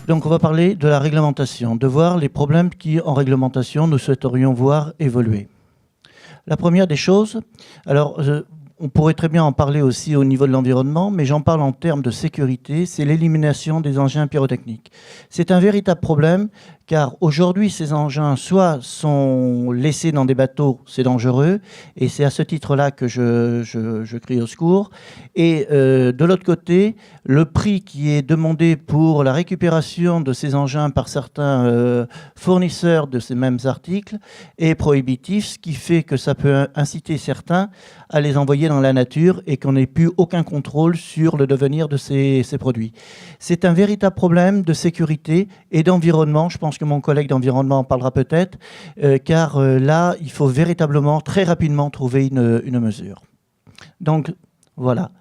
Donc on va parler de la réglementation, de voir les problèmes qui, en réglementation, nous souhaiterions voir évoluer. La première des choses, alors on pourrait très bien en parler aussi au niveau de l'environnement, mais j'en parle en termes de sécurité, c'est l'élimination des engins pyrotechniques. C'est un véritable problème, car aujourd'hui, ces engins, soit sont laissés dans des bateaux, c'est dangereux, et c'est à ce titre-là que je crie au secours. Et de l'autre côté, le prix qui est demandé pour la récupération de ces engins par certains fournisseurs de ces mêmes articles est prohibitif, ce qui fait que ça peut inciter certains à les envoyer dans la nature et qu'on n'ait plus aucun contrôle sur le devenir de ces produits. C'est un véritable problème de sécurité et d'environnement. Je pense que mon collègue d'environnement en parlera peut-être, car là, il faut véritablement, très rapidement, trouver une mesure. Donc, voilà.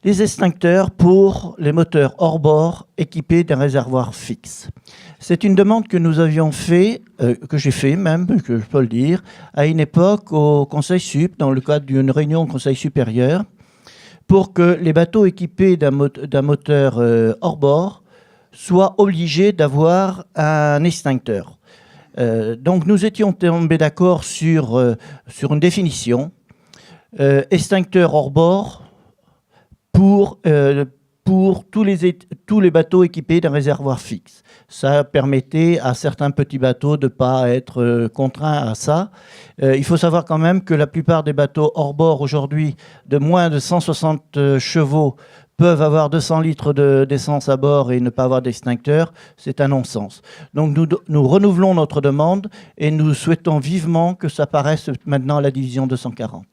Les extincteurs pour les moteurs hors-bord équipés d'un réservoir fixe. C'est une demande que nous avions fait, que j'ai fait même, que je peux le dire, à une époque au Conseil Sup, dans le cadre d'une réunion au Conseil supérieur, pour que les bateaux équipés d'un moteur hors-bord soient obligés d'avoir un extincteur. Donc nous étions tombés d'accord sur une définition. Extincteur hors-bord pour tous les bateaux équipés d'un réservoir fixe. Ça permettait à certains petits bateaux de ne pas être contraints à ça. Il faut savoir quand même que la plupart des bateaux hors-bord aujourd'hui de moins de 160 chevaux peuvent avoir 200 litres d'essence à bord et ne pas avoir d'extincteur. C'est un non-sens. Donc nous renouvelons notre demande et nous souhaitons vivement que ça apparaisse maintenant à la division 240.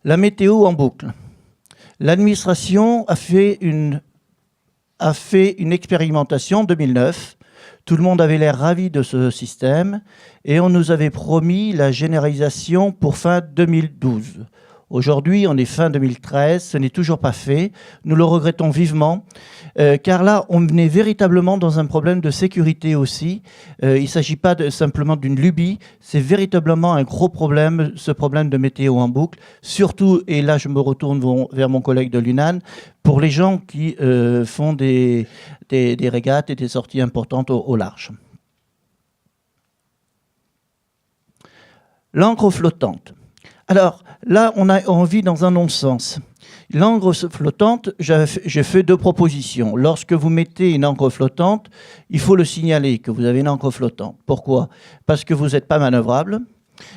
La météo en boucle. L'administration a fait une expérimentation en 2009. Tout le monde avait l'air ravi de ce système et on nous avait promis la généralisation pour fin 2012. Aujourd'hui, on est fin 2013, ce n'est toujours pas fait. Nous le regrettons vivement, car là, on est véritablement dans un problème de sécurité aussi. Il ne s'agit pas simplement d'une lubie, c'est véritablement un gros problème, ce problème de météo en boucle. Surtout, et là je me retourne vers mon collègue de l'UNAN, pour les gens qui font des régates et des sorties importantes au large. L'ancre flottante. Alors là, on vit dans un non-sens. L'ancre flottante, j'ai fait 2 propositions. Lorsque vous mettez une ancre flottante, il faut le signaler que vous avez une ancre flottante. Pourquoi? Parce que vous n'êtes pas manœuvrable.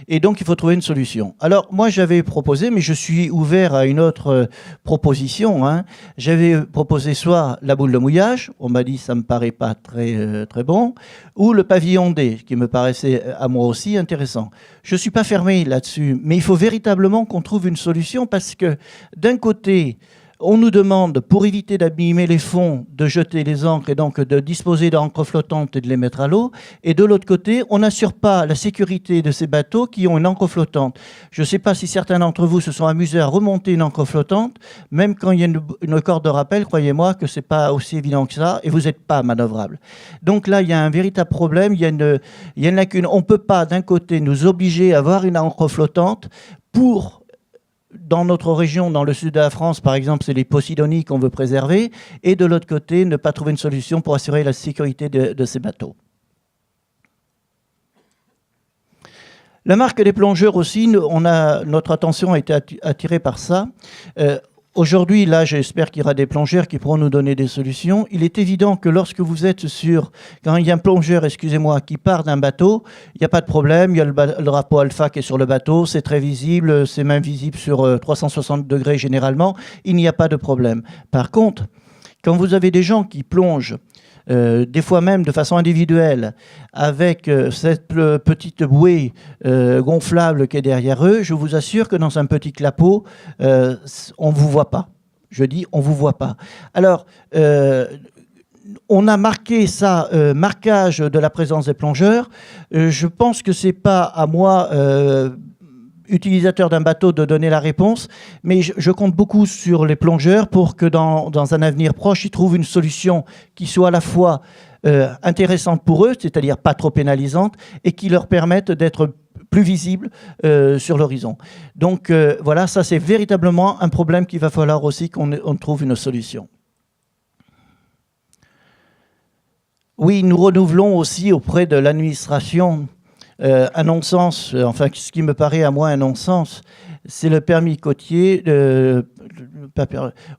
Et donc, il faut trouver une solution. Alors, moi, j'avais proposé, mais je suis ouvert à une autre proposition. Hein. J'avais proposé soit la boule de mouillage, on m'a dit ça ne me paraît pas très bon, ou le pavillon D, qui me paraissait à moi aussi intéressant. Je ne suis pas fermé là-dessus, mais il faut véritablement qu'on trouve une solution parce que, d'un côté, on nous demande, pour éviter d'abîmer les fonds, de jeter les ancres et donc de disposer d'ancres flottantes et de les mettre à l'eau. Et de l'autre côté, on n'assure pas la sécurité de ces bateaux qui ont une ancre flottante. Je ne sais pas si certains d'entre vous se sont amusés à remonter une ancre flottante. Même quand il y a une corde de rappel, croyez-moi que ce n'est pas aussi évident que ça et vous n'êtes pas manœuvrable. Donc là, il y a un véritable problème, il y a une lacune. On ne peut pas, d'un côté, nous obliger à avoir une ancre flottante pour... Dans notre région, dans le sud de la France, par exemple, c'est les Posidonies qu'on veut préserver, et de l'autre côté, ne pas trouver une solution pour assurer la sécurité de ces bateaux. La marque des plongeurs aussi, notre attention a été attirée par ça. Aujourd'hui, là, j'espère qu'il y aura des plongeurs qui pourront nous donner des solutions. Il est évident que lorsque vous êtes quand il y a un plongeur, excusez-moi, qui part d'un bateau, il n'y a pas de problème. Il y a le drapeau alpha qui est sur le bateau, c'est très visible, c'est même visible sur 360 degrés généralement. Il n'y a pas de problème. Par contre, quand vous avez des gens qui plongent, des fois même de façon individuelle, avec cette petite bouée gonflable qui est derrière eux, je vous assure que dans un petit clapot, on ne vous voit pas. Je dis, on ne vous voit pas. Alors, on a marqué ça, marquage de la présence des plongeurs. Je pense que ce n'est pas à moi... utilisateur d'un bateau de donner la réponse, mais je compte beaucoup sur les plongeurs pour que dans un avenir proche, ils trouvent une solution qui soit à la fois intéressante pour eux, c'est-à-dire pas trop pénalisante, et qui leur permette d'être plus visibles sur l'horizon. Donc voilà, ça c'est véritablement un problème qu'il va falloir aussi qu'on trouve une solution. Oui, nous renouvelons aussi auprès de l'administration un non-sens, enfin ce qui me paraît à moi un non-sens, c'est le permis côtier.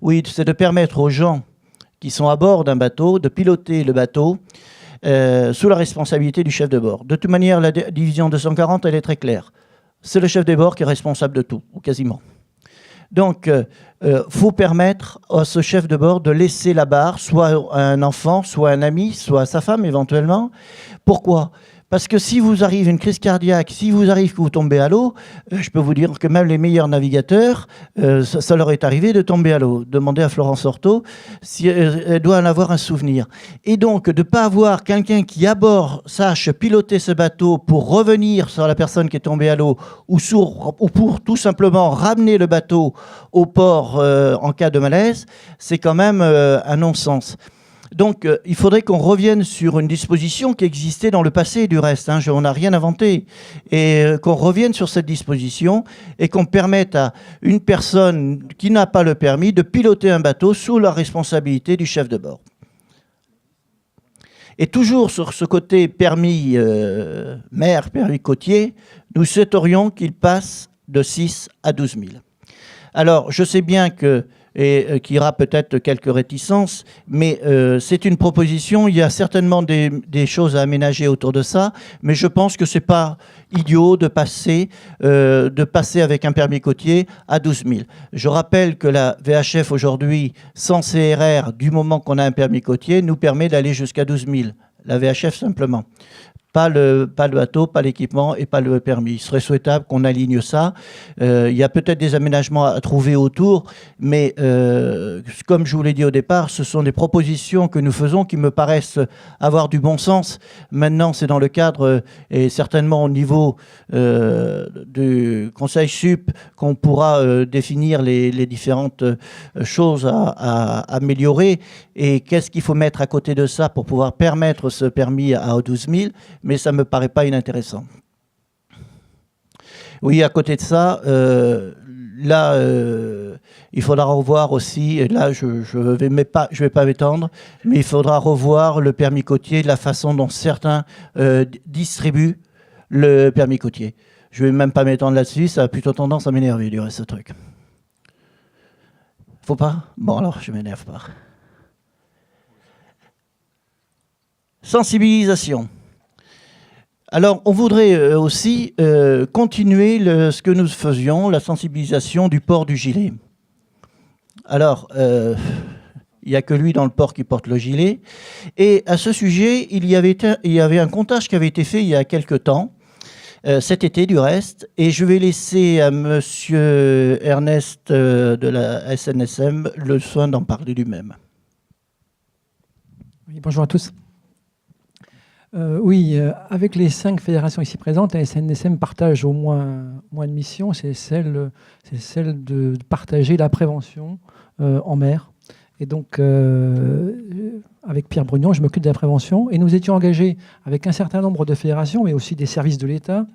Oui, c'est de permettre aux gens qui sont à bord d'un bateau de piloter le bateau sous la responsabilité du chef de bord. De toute manière, la division 240, elle est très claire. C'est le chef de bord qui est responsable de tout, ou quasiment. Donc, faut permettre à ce chef de bord de laisser la barre, soit à un enfant, soit à un ami, soit à sa femme éventuellement. Pourquoi ? Parce que si vous arrive une crise cardiaque, si vous arrive que vous tombez à l'eau, je peux vous dire que même les meilleurs navigateurs, ça leur est arrivé de tomber à l'eau. Demandez à Florence Orto si elle doit en avoir un souvenir. Et donc, de ne pas avoir quelqu'un qui, à bord, sache piloter ce bateau pour revenir sur la personne qui est tombée à l'eau ou pour tout simplement ramener le bateau au port en cas de malaise, c'est quand même un non-sens. Donc, il faudrait qu'on revienne sur une disposition qui existait dans le passé, du reste. On n'a rien inventé. Et qu'on revienne sur cette disposition et qu'on permette à une personne qui n'a pas le permis de piloter un bateau sous la responsabilité du chef de bord. Et toujours sur ce côté permis mer, permis côtier, nous souhaiterions qu'il passe de 6 à 12 000. Alors, je sais bien que et qui aura peut-être quelques réticences, mais c'est une proposition. Il y a certainement des choses à aménager autour de ça, mais je pense que ce n'est pas idiot de passer avec un permis côtier à 12 000. Je rappelle que la VHF aujourd'hui, sans CRR, du moment qu'on a un permis côtier, nous permet d'aller jusqu'à 12 000. La VHF simplement. Pas le bateau, pas l'équipement et pas le permis. Il serait souhaitable qu'on aligne ça. Il y a peut-être des aménagements à trouver autour, mais comme je vous l'ai dit au départ, ce sont des propositions que nous faisons qui me paraissent avoir du bon sens. Maintenant, c'est dans le cadre et certainement au niveau du Conseil sup qu'on pourra définir les différentes choses à améliorer et qu'est-ce qu'il faut mettre à côté de ça pour pouvoir permettre ce permis à 12 000. Mais ça ne me paraît pas inintéressant. Oui, à côté de ça, il faudra revoir aussi, et là je ne vais pas m'étendre, mais il faudra revoir le permis côtier, la façon dont certains distribuent le permis côtier. Je ne vais même pas m'étendre là-dessus, ça a plutôt tendance à m'énerver du reste, ce truc. Faut pas ? Bon, alors je ne m'énerve pas. Sensibilisation. Alors, on voudrait aussi continuer ce que nous faisions, la sensibilisation du port du gilet. Alors, il n'y a que lui dans le port qui porte le gilet. Et à ce sujet, il y avait un comptage qui avait été fait il y a quelque temps, cet été du reste, et je vais laisser à monsieur Ernest de la SNSM le soin d'en parler lui-même. Oui, bonjour à tous. Oui, avec les 5 fédérations ici présentes, la SNSM partage au moins une mission, c'est celle de partager la prévention en mer. Et donc, avec Pierre Brugnon, je m'occupe de la prévention. Et nous étions engagés avec un certain nombre de fédérations, mais aussi des services de l'État,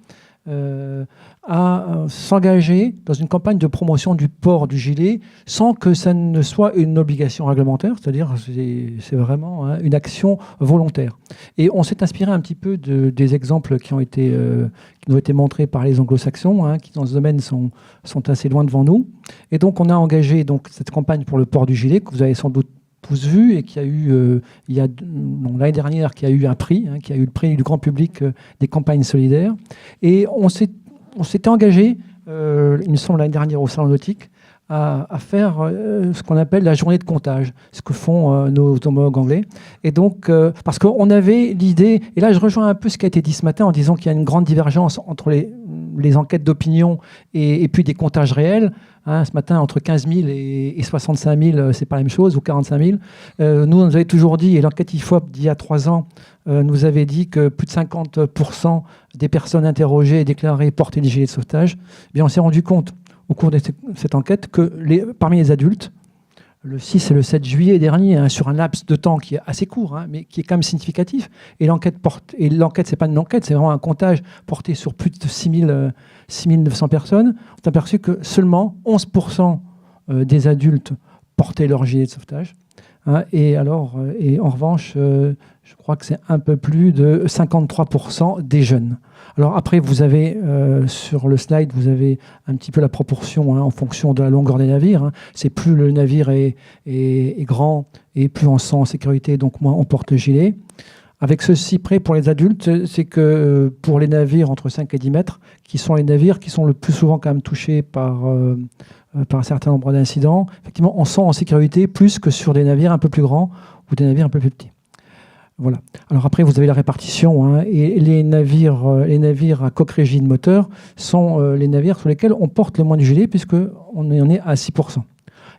à s'engager dans une campagne de promotion du port du gilet sans que ça ne soit une obligation réglementaire, c'est-à-dire c'est vraiment une action volontaire. Et on s'est inspiré un petit peu des exemples qui nous ont été montrés par les anglo-saxons, qui dans ce domaine sont assez loin devant nous. Et donc on a engagé cette campagne pour le port du gilet, que vous avez sans doute tous vu et qui a eu, l'année dernière, qui a eu un prix, qui a eu le prix du grand public des campagnes solidaires. Et on s'était engagé, il me semble l'année dernière au Salon Nautique, à faire ce qu'on appelle la journée de comptage, ce que font nos homologues anglais. Et donc, parce qu'on avait l'idée, et là je rejoins un peu ce qui a été dit ce matin en disant qu'il y a une grande divergence entre les enquêtes d'opinion et puis des comptages réels. Ce matin, entre 15 000 et 65 000, c'est pas la même chose, ou 45 000. Nous, on nous avait toujours dit, et l'enquête IFOP d'il y a 3 ans nous avait dit que plus de 50% des personnes interrogées et déclarées portaient des gilets de sauvetage. Eh bien, on s'est rendu compte au cours de cette enquête que parmi les adultes, le 6 et le 7 juillet dernier, sur un laps de temps qui est assez court, mais qui est quand même significatif. Et l'enquête, c'est pas une enquête, c'est vraiment un comptage porté sur plus de 6 900 personnes. On a aperçu que seulement 11% des adultes portaient leur gilet de sauvetage. hein, et en revanche, je crois que c'est un peu plus de 53% des jeunes. Alors après, vous avez sur le slide, vous avez un petit peu la proportion en fonction de la longueur des navires. Hein. C'est plus le navire est grand et plus on se sent en sécurité, donc moins on porte le gilet. Avec ceci près pour les adultes, c'est que pour les navires entre 5 et 10 mètres, qui sont les navires qui sont le plus souvent quand même touchés par un certain nombre d'incidents, effectivement, on se sent en sécurité plus que sur des navires un peu plus grands ou des navires un peu plus petits. Voilà. Alors après, vous avez la répartition, hein, et les navires à coque-régie de moteur sont les navires sur lesquels on porte le moins de gilet, puisqu'on en est à 6%.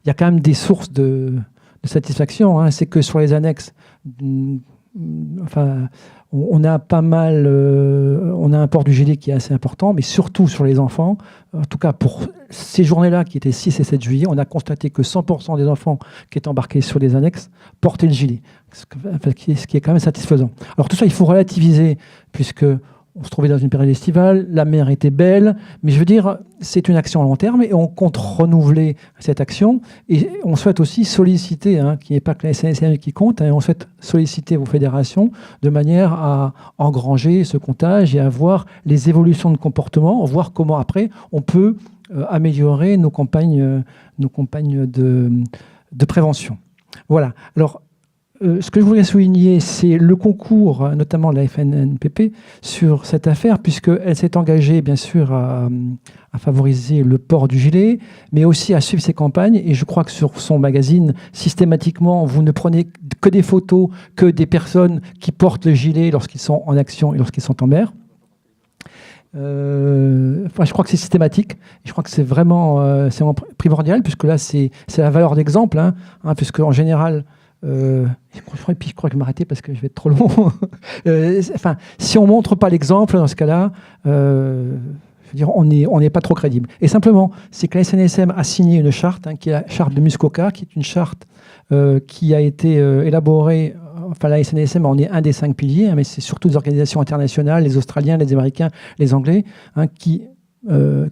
Il y a quand même des sources de satisfaction, hein, c'est que sur les annexes, enfin, on a pas mal, on a un port du gilet qui est assez important, mais surtout sur les enfants. En tout cas, pour ces journées-là, qui étaient 6 et 7 juillet, on a constaté que 100% des enfants qui étaient embarqués sur les annexes portaient le gilet, ce qui est quand même satisfaisant. Alors tout ça, il faut relativiser, puisque on se trouvait dans une période estivale, la mer était belle, mais je veux dire, c'est une action à long terme et on compte renouveler cette action. Et on souhaite aussi solliciter, hein, qu'il n'y ait pas que la SNSM qui compte, hein, on souhaite solliciter vos fédérations de manière à engranger ce comptage et à voir les évolutions de comportement, voir comment après on peut améliorer nos campagnes de prévention. Voilà. Alors, ce que je voudrais souligner, c'est le concours, notamment de la FNNPP, sur cette affaire, puisqu'elle s'est engagée, bien sûr, à favoriser le port du gilet, mais aussi à suivre ses campagnes. Et je crois que sur son magazine, systématiquement, vous ne prenez que des photos, que des personnes qui portent le gilet lorsqu'ils sont en action et lorsqu'ils sont en mer. Je crois que c'est systématique. Je crois que c'est vraiment primordial, puisque là, c'est la valeur d'exemple, hein, puisque en général... je crois que je vais m'arrêter parce que je vais être trop long. Si on ne montre pas l'exemple, dans ce cas-là, je veux dire, on n'est pas trop crédible. Et simplement, c'est que la SNSM a signé une charte, hein, qui est la charte de Muskoka, qui est une charte qui a été élaborée. Enfin, la SNSM en est un des 5 piliers, hein, mais c'est surtout des organisations internationales, les Australiens, les Américains, les Anglais, hein, qui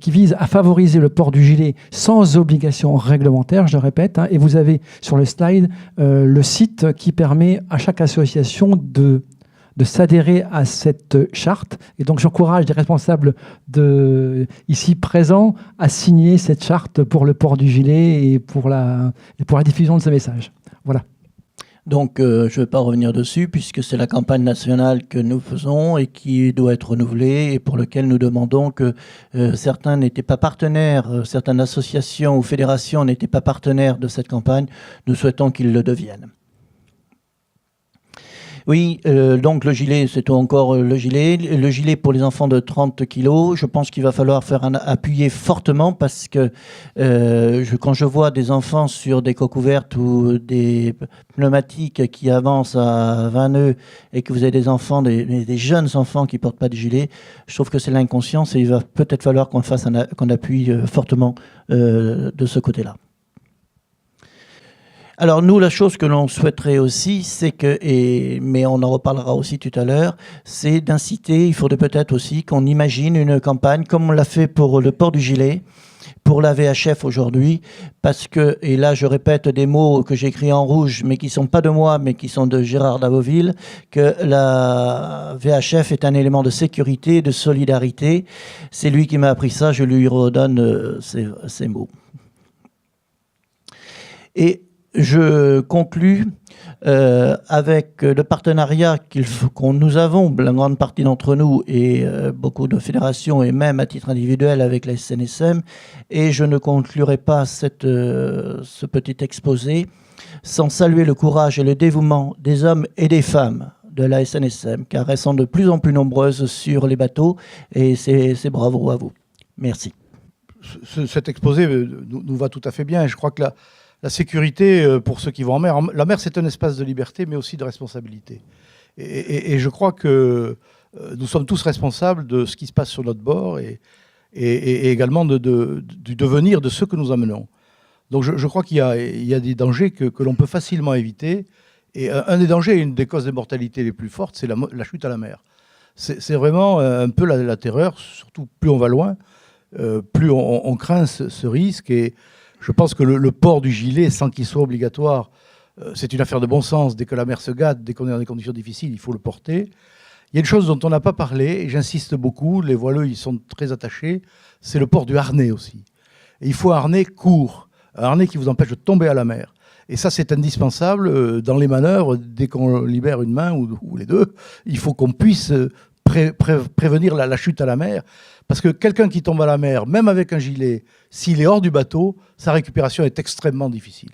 vise à favoriser le port du gilet sans obligation réglementaire, je le répète, hein, et vous avez sur le slide le site qui permet à chaque association de s'adhérer à cette charte. Et donc j'encourage les responsables ici présents à signer cette charte pour le port du gilet et pour la diffusion de ce message. Voilà. Donc, je ne vais pas revenir dessus, puisque c'est la campagne nationale que nous faisons et qui doit être renouvelée et pour laquelle nous demandons que certains n'étaient pas partenaires, certaines associations ou fédérations n'étaient pas partenaires de cette campagne. Nous souhaitons qu'ils le deviennent. Oui, donc le gilet, c'est encore le gilet. Le gilet pour les enfants de 30 kilos, je pense qu'il va falloir appuyer fortement parce que quand je vois des enfants sur des coques ouvertes ou des pneumatiques qui avancent à 20 nœuds et que vous avez des enfants, des jeunes enfants qui ne portent pas de gilet, je trouve que c'est l'inconscience et il va peut-être falloir qu'on appuie fortement de ce côté-là. Alors nous, la chose que l'on souhaiterait aussi, c'est mais on en reparlera aussi tout à l'heure, c'est d'inciter, il faudrait peut-être aussi qu'on imagine une campagne comme on l'a fait pour le port du gilet, pour la VHF aujourd'hui, parce que, et là je répète des mots que j'ai écrits en rouge, mais qui ne sont pas de moi, mais qui sont de Gérard Davoville, que la VHF est un élément de sécurité, de solidarité. C'est lui qui m'a appris ça, je lui redonne ces mots. Et je conclus avec le partenariat qu'on nous avons, la grande partie d'entre nous et beaucoup de fédérations et même à titre individuel avec la SNSM. Et je ne conclurai pas ce petit exposé sans saluer le courage et le dévouement des hommes et des femmes de la SNSM, car elles sont de plus en plus nombreuses sur les bateaux et c'est bravo à vous. Merci. Cet exposé nous va tout à fait bien et je crois que la sécurité pour ceux qui vont en mer. La mer, c'est un espace de liberté, mais aussi de responsabilité. Et je crois que nous sommes tous responsables de ce qui se passe sur notre bord et également du devenir de ceux que nous amenons. Donc je crois qu'il y a des dangers que l'on peut facilement éviter. Et un des dangers, une des causes de mortalité les plus fortes, c'est la chute à la mer. C'est vraiment un peu la terreur, surtout plus on va loin, plus on craint ce risque. Et je pense que le port du gilet, sans qu'il soit obligatoire, c'est une affaire de bon sens. Dès que la mer se gâte, dès qu'on est dans des conditions difficiles, il faut le porter. Il y a une chose dont on n'a pas parlé, et j'insiste beaucoup, les voileux y sont très attachés, c'est le port du harnais aussi. Et il faut un harnais court, un harnais qui vous empêche de tomber à la mer. Et ça, c'est indispensable dans les manœuvres. Dès qu'on libère une main ou les deux, il faut qu'on puisse prévenir la chute à la mer. Parce que quelqu'un qui tombe à la mer, même avec un gilet, s'il est hors du bateau, sa récupération est extrêmement difficile.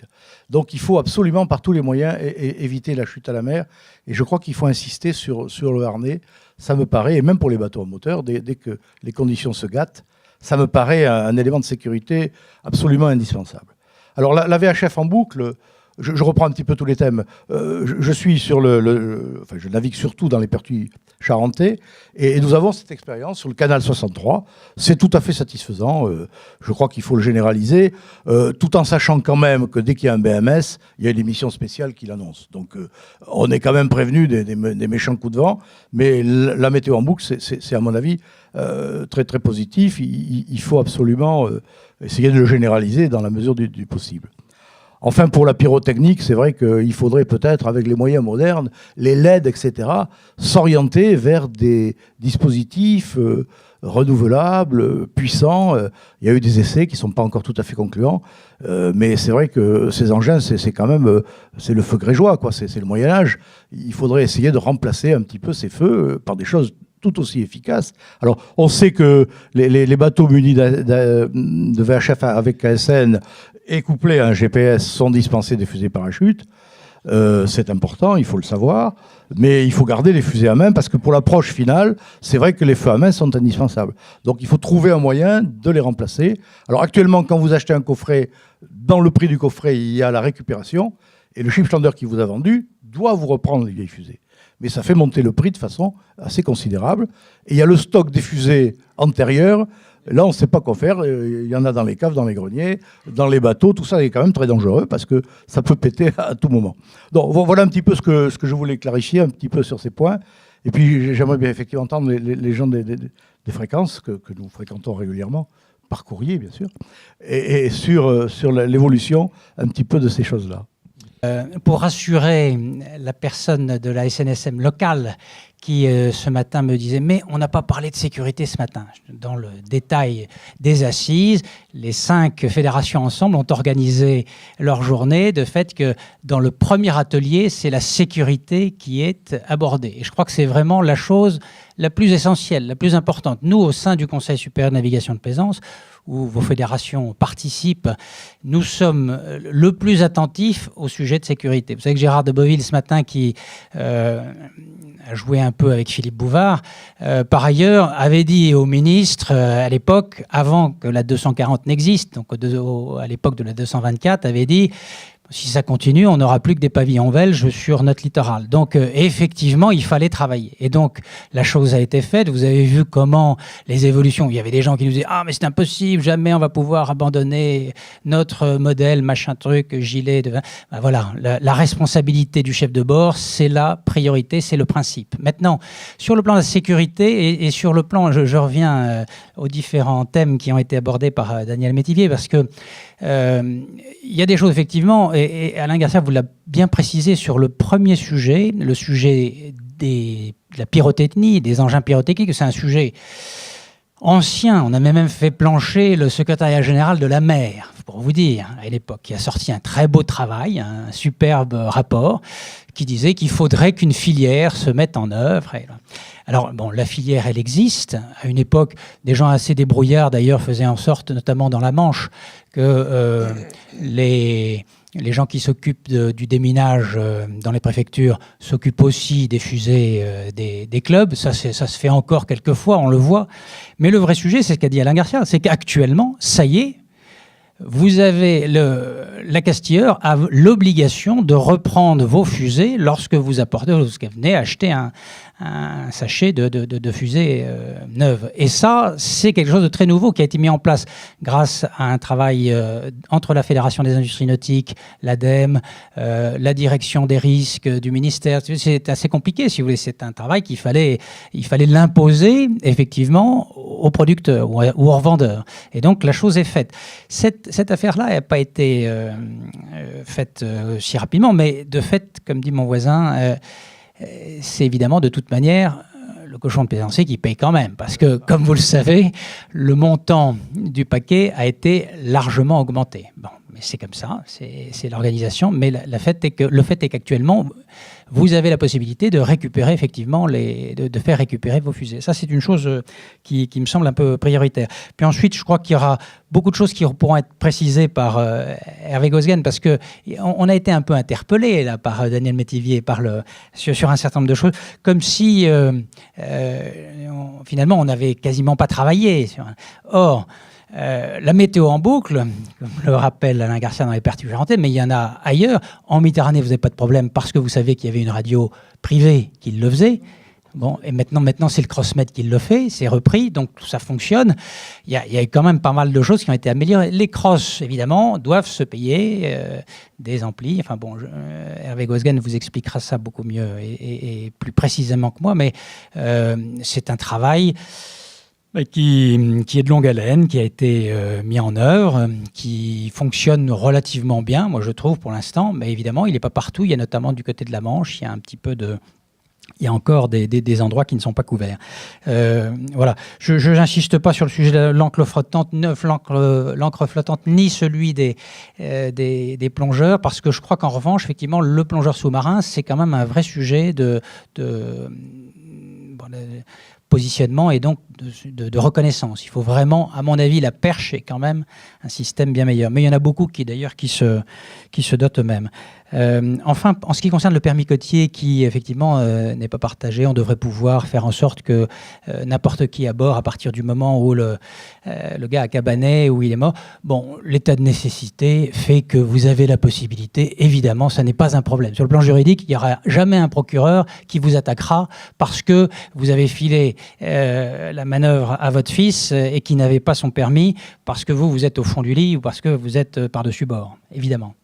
Donc il faut absolument, par tous les moyens, éviter la chute à la mer. Et je crois qu'il faut insister sur le harnais. Ça me paraît, et même pour les bateaux à moteur, dès que les conditions se gâtent, ça me paraît un élément de sécurité absolument indispensable. Alors la VHF en boucle, je reprends un petit peu tous les thèmes. Je suis sur enfin, je navigue surtout dans les pertuis charentais, et nous avons cette expérience sur le canal 63. C'est tout à fait satisfaisant. Je crois qu'il faut le généraliser, tout en sachant quand même que dès qu'il y a un BMS, il y a une émission spéciale qui l'annonce. Donc on est quand même prévenu des méchants coups de vent, mais la météo en boucle, c'est à mon avis très très positif. Il faut absolument essayer de le généraliser dans la mesure du possible. Enfin, pour la pyrotechnique, c'est vrai qu'il faudrait peut-être, avec les moyens modernes, les LED, etc., s'orienter vers des dispositifs renouvelables, puissants. Il y a eu des essais qui ne sont pas encore tout à fait concluants, mais c'est vrai que ces engins, c'est quand même c'est le feu grégeois, quoi. C'est le Moyen-Âge. Il faudrait essayer de remplacer un petit peu ces feux par des choses tout aussi efficaces. Alors, on sait que les bateaux munis de VHF avec KSN et couplés à un GPS sont dispensés des fusées parachutes. C'est important, il faut le savoir. Mais il faut garder les fusées à main parce que pour l'approche finale, c'est vrai que les feux à main sont indispensables. Donc il faut trouver un moyen de les remplacer. Alors actuellement, quand vous achetez un coffret, dans le prix du coffret, il y a la récupération. Et le shiplander qui vous a vendu doit vous reprendre les vieilles fusées. Mais ça fait monter le prix de façon assez considérable. Et il y a le stock des fusées antérieures. Là, on ne sait pas quoi faire. Il y en a dans les caves, dans les greniers, dans les bateaux. Tout ça est quand même très dangereux parce que ça peut péter à tout moment. Donc voilà un petit peu ce que je voulais clarifier, un petit peu sur ces points. Et puis j'aimerais bien effectivement entendre les gens des fréquences que nous fréquentons régulièrement, par courrier bien sûr, et sur l'évolution un petit peu de ces choses-là. Pour rassurer la personne de la SNSM locale qui ce matin me disait « mais on n'a pas parlé de sécurité ce matin ». Dans le détail des assises, les 5 fédérations ensemble ont organisé leur journée de fait que dans le premier atelier, c'est la sécurité qui est abordée. Et je crois que c'est vraiment la chose la plus essentielle, la plus importante. Nous, au sein du Conseil supérieur de navigation de plaisance, où vos fédérations participent, nous sommes le plus attentifs au sujet de sécurité. Vous savez que Gérard de Beauville, ce matin, qui a joué un peu avec Philippe Bouvard, par ailleurs, avait dit au ministre, à l'époque, avant que la 240 n'existe, donc à l'époque de la 224, avait dit « si ça continue, on n'aura plus que des pavillons belges sur notre littoral ». Donc, effectivement, il fallait travailler. Et donc, la chose a été faite. Vous avez vu comment les évolutions... Il y avait des gens qui nous disaient « ah, mais c'est impossible, jamais on va pouvoir abandonner notre modèle, machin truc, gilet... » Ben voilà, la responsabilité du chef de bord, c'est la priorité, c'est le principe. Maintenant, sur le plan de la sécurité et sur le plan... Je reviens aux différents thèmes qui ont été abordés par Daniel Métivier, parce que il y a des choses, effectivement, et Alain Garcia vous l'a bien précisé sur le premier sujet, le sujet de la pyrotechnie, des engins pyrotechniques, c'est un sujet ancien. On a même fait plancher le secrétariat général de la mer, pour vous dire, à l'époque, qui a sorti un très beau travail, un superbe rapport, qui disait qu'il faudrait qu'une filière se mette en œuvre. Alors, bon, la filière, elle existe. À une époque, des gens assez débrouillards, d'ailleurs, faisaient en sorte, notamment dans la Manche, que les gens qui s'occupent du déminage dans les préfectures s'occupent aussi des fusées des clubs. Ça se fait encore quelquefois, on le voit. Mais le vrai sujet, c'est ce qu'a dit Alain Garcia, c'est qu'actuellement, ça y est, vous avez la Castilleur a l'obligation de reprendre vos fusées lorsque vous venez acheter un sachet de fusées neuves. Et ça, c'est quelque chose de très nouveau qui a été mis en place grâce à un travail entre la Fédération des industries nautiques, l'ADEME, la direction des risques du ministère. C'est assez compliqué, si vous voulez. C'est un travail qu'il fallait l'imposer, effectivement, au producteur ou au revendeur. Et donc la chose est faite. Cette affaire-là n'a pas été faite si rapidement, mais de fait, comme dit mon voisin, c'est évidemment de toute manière le cochon de plaisancier qui paye quand même. Parce que, comme vous le savez, le montant du paquet a été largement augmenté. Bon, mais c'est comme ça, c'est l'organisation. Mais le fait est qu'actuellement, vous avez la possibilité de récupérer effectivement de faire récupérer vos fusées. Ça, c'est une chose qui me semble un peu prioritaire. Puis ensuite, je crois qu'il y aura beaucoup de choses qui pourront être précisées par Hervé Gosgen, parce que on a été un peu interpellé là par Daniel Métivier sur un certain nombre de choses, comme si finalement on n'avait quasiment pas travaillé. Or, la météo en boucle, comme le rappelle Alain Garcia dans les Pertes Argentines, mais il y en a ailleurs. En Méditerranée, vous n'avez pas de problème parce que vous savez qu'il y avait une radio privée qui le faisait. Bon, et maintenant c'est le Crossmed qui le fait, c'est repris, donc tout ça fonctionne. Il y a quand même pas mal de choses qui ont été améliorées. Les crosses, évidemment, doivent se payer des amplis. Enfin bon, Hervé Gosgen vous expliquera ça beaucoup mieux et plus précisément que moi, mais c'est un travail qui est de longue haleine, qui a été mis en œuvre, qui fonctionne relativement bien, moi je trouve pour l'instant, mais évidemment il n'est pas partout. Il y a notamment du côté de la Manche, il y a un petit peu il y a encore des endroits qui ne sont pas couverts. Voilà. Je n'insiste pas sur le sujet de l'encre flottante, ni celui des plongeurs, parce que je crois qu'en revanche, effectivement, le plongeur sous-marin, c'est quand même un vrai sujet de positionnement et donc de reconnaissance. Il faut vraiment, à mon avis, la perche est quand même un système bien meilleur. Mais il y en a beaucoup qui se dotent eux-mêmes. Enfin, en ce qui concerne le permis côtier qui, effectivement, n'est pas partagé, on devrait pouvoir faire en sorte que n'importe qui à bord, à partir du moment où le gars a cabané, où il est mort, bon, l'état de nécessité fait que vous avez la possibilité, évidemment, ça n'est pas un problème. Sur le plan juridique, il n'y aura jamais un procureur qui vous attaquera parce que vous avez filé la manœuvre à votre fils et qui n'avait pas son permis parce que vous êtes au fond du lit ou parce que vous êtes par-dessus bord, évidemment.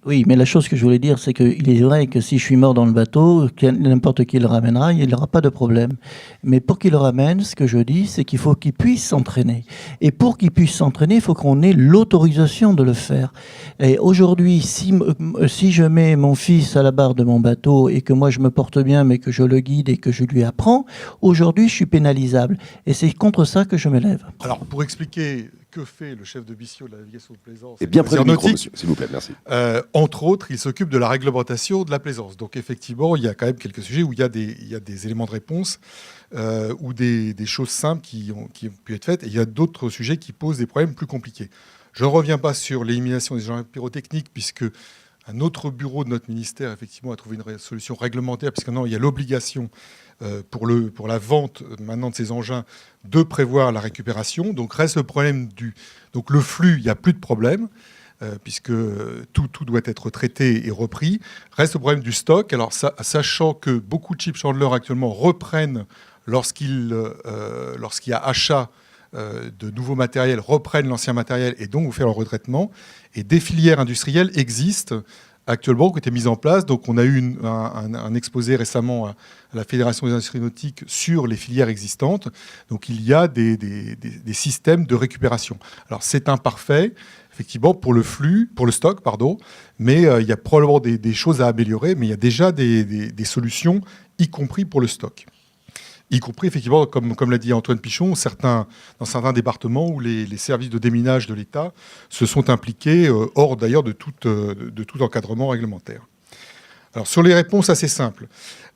Oui, mais la chose que je voulais dire, c'est qu'il est vrai que si je suis mort dans le bateau, n'importe qui le ramènera, il n'aura pas de problème. Mais pour qu'il le ramène, ce que je dis, c'est qu'il faut qu'il puisse s'entraîner. Et pour qu'il puisse s'entraîner, il faut qu'on ait l'autorisation de le faire. Et aujourd'hui, si je mets mon fils à la barre de mon bateau et que moi je me porte bien, mais que je le guide et que je lui apprends, aujourd'hui je suis pénalisable. Et c'est contre ça que je me lève. Alors, pour expliquer que fait le chef de mission de la navigation de plaisance et bien près du micro, monsieur, s'il vous plaît, merci. Entre autres, il s'occupe de la réglementation de la plaisance. Donc effectivement, il y a quand même quelques sujets où il y a des éléments de réponse ou des choses simples qui ont pu être faites. Et il y a d'autres sujets qui posent des problèmes plus compliqués. Je ne reviens pas sur l'élimination des engins pyrotechniques, puisque un autre bureau de notre ministère, effectivement, a trouvé une solution réglementaire, puisque maintenant, il y a l'obligation pour la vente maintenant de ces engins de prévoir la récupération. Donc reste le problème donc le flux, il n'y a plus de problème, puisque tout doit être traité et repris. Reste le problème du stock. Alors sachant que beaucoup de ship handlers actuellement reprennent, lorsqu'il y a achat de nouveaux matériels, reprennent l'ancien matériel et donc vous faire le retraitement. Et des filières industrielles existent actuellement, qui ont été mises en place. Donc on a eu un exposé récemment à la Fédération des industries nautiques sur les filières existantes. Donc il y a des systèmes de récupération. Alors c'est imparfait, effectivement, pour le stock, mais il y a probablement des choses à améliorer, mais il y a déjà des solutions, y compris pour le stock. Y compris, effectivement, comme l'a dit Antoine Pichon, dans certains départements où les services de déminage de l'État se sont impliqués, hors d'ailleurs de tout encadrement réglementaire. Alors, sur les réponses assez simples.